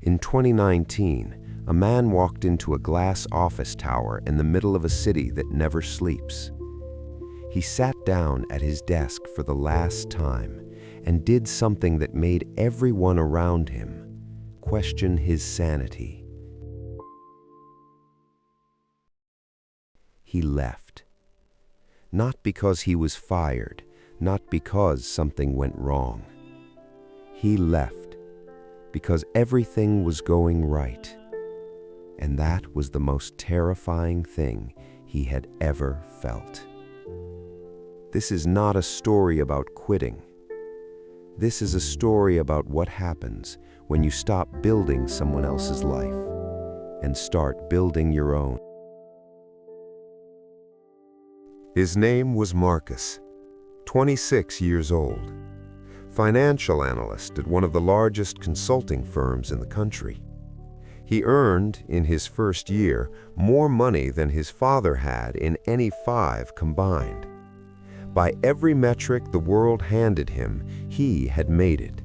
In 2019, a man walked into a glass office tower in the middle of a city that never sleeps. He sat down at his desk for the last time and did something that made everyone around him question his sanity. He left. Not because he was fired, not because something went wrong. He left because everything was going right. And that was the most terrifying thing he had ever felt. This is not a story about quitting. This is a story about what happens when you stop building someone else's life and start building your own. His name was Marcus, 26 years old, financial analyst at one of the largest consulting firms in the country. He earned, in his first year, more money than his father had in any 5 combined. By every metric the world handed him, he had made it.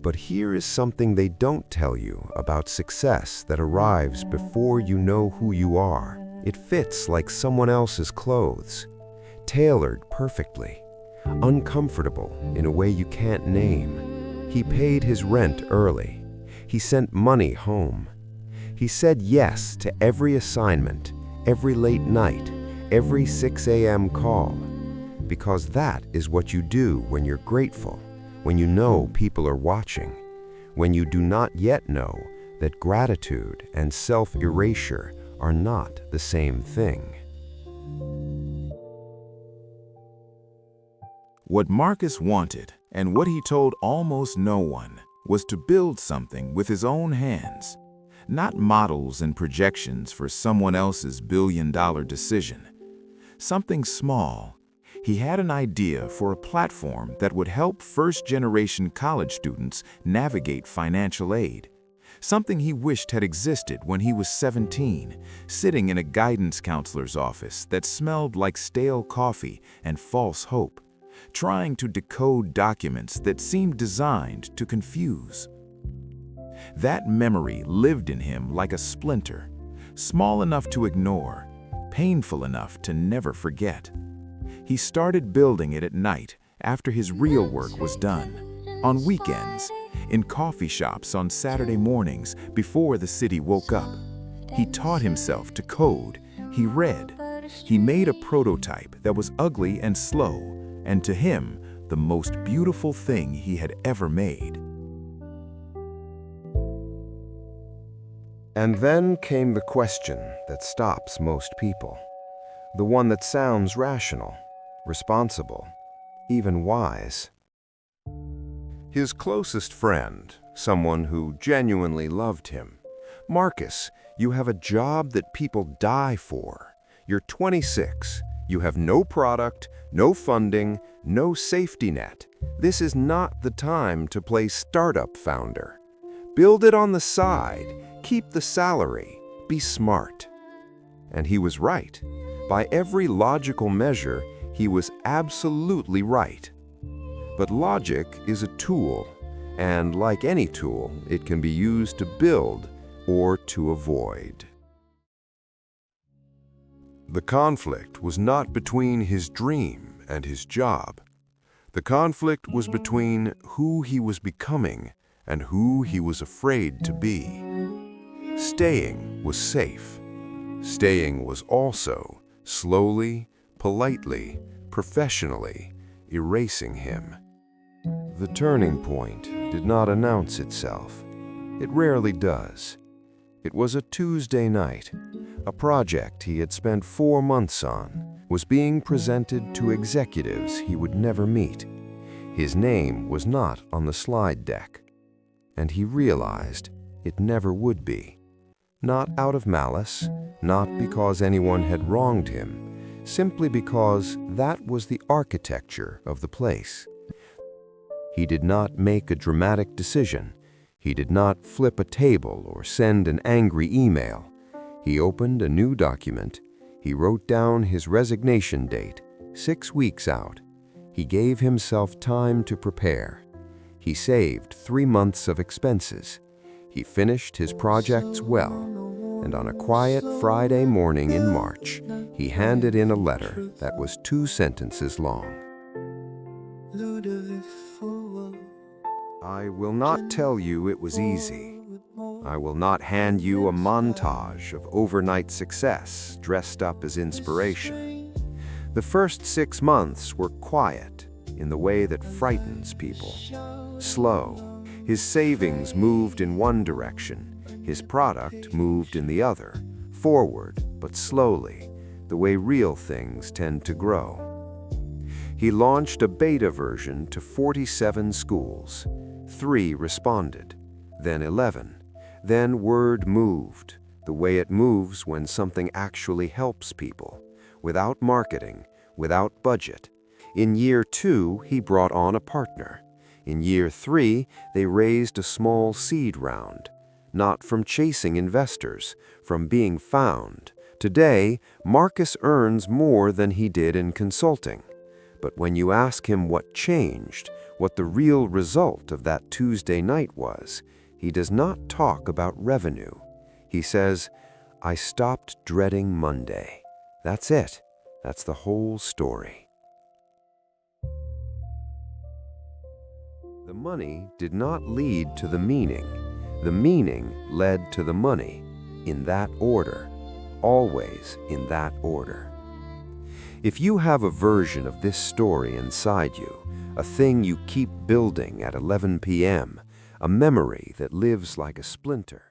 But here is something they don't tell you about success that arrives before you know who you are. It fits like someone else's clothes, tailored perfectly, uncomfortable in a way you can't name. He paid his rent early. He sent money home. He said yes to every assignment, every late night, every 6 a.m. call, because that is what you do when you're grateful, when you know people are watching, when you do not yet know that gratitude and self-erasure are not the same thing. What Marcus wanted, and what he told almost no one, was to build something with his own hands, not models and projections for someone else's billion-dollar decision. Something small. He had an idea for a platform that would help first-generation college students navigate financial aid. Something he wished had existed when he was 17, sitting in a guidance counselor's office that smelled like stale coffee and false hope, trying to decode documents that seemed designed to confuse. That memory lived in him like a splinter, small enough to ignore, painful enough to never forget. He started building it at night after his real work was done, on weekends, in coffee shops on Saturday mornings before the city woke up. He taught himself to code. He read. He made a prototype that was ugly and slow, and to him, the most beautiful thing he had ever made. And then came the question that stops most people, the one that sounds rational, responsible, even wise. His closest friend, someone who genuinely loved him. Marcus, you have a job that people die for. You're 26. You have no product, no funding, no safety net. This is not the time to play startup founder. Build it on the side. Keep the salary. Be smart. And he was right. By every logical measure, he was absolutely right. But logic is a tool, and like any tool, it can be used to build or to avoid. The conflict was not between his dream and his job. The conflict was between who he was becoming and who he was afraid to be. Staying was safe. Staying was also, slowly, politely, professionally, erasing him. The turning point did not announce itself. It rarely does. It was a Tuesday night. A project he had spent 4 months on was being presented to executives he would never meet. His name was not on the slide deck, and he realized it never would be. Not out of malice, not because anyone had wronged him, simply because that was the architecture of the place. He did not make a dramatic decision. He did not flip a table or send an angry email. He opened a new document. He wrote down his resignation date, 6 weeks out. He gave himself time to prepare. He saved 3 months of expenses. He finished his projects well, and on a quiet Friday morning in March, he handed in a letter that was 2 sentences long. I will not tell you it was easy. I will not hand you a montage of overnight success dressed up as inspiration. The first 6 months were quiet in the way that frightens people. Slow. His savings moved in one direction. His product moved in the other. Forward, but slowly, the way real things tend to grow. He launched a beta version to 47 schools. 3 responded, then 11. Then word moved, the way it moves when something actually helps people, without marketing, without budget. In year 2, he brought on a partner. In year 3, they raised a small seed round, not from chasing investors, from being found. Today, Marcus earns more than he did in consulting. But when you ask him what changed, what the real result of that Tuesday night was, he does not talk about revenue. He says, I stopped dreading Monday. That's it. That's the whole story. The money did not lead to the meaning. The meaning led to the money, in that order, always in that order. If you have a version of this story inside you, a thing you keep building at 11 p.m., a memory that lives like a splinter,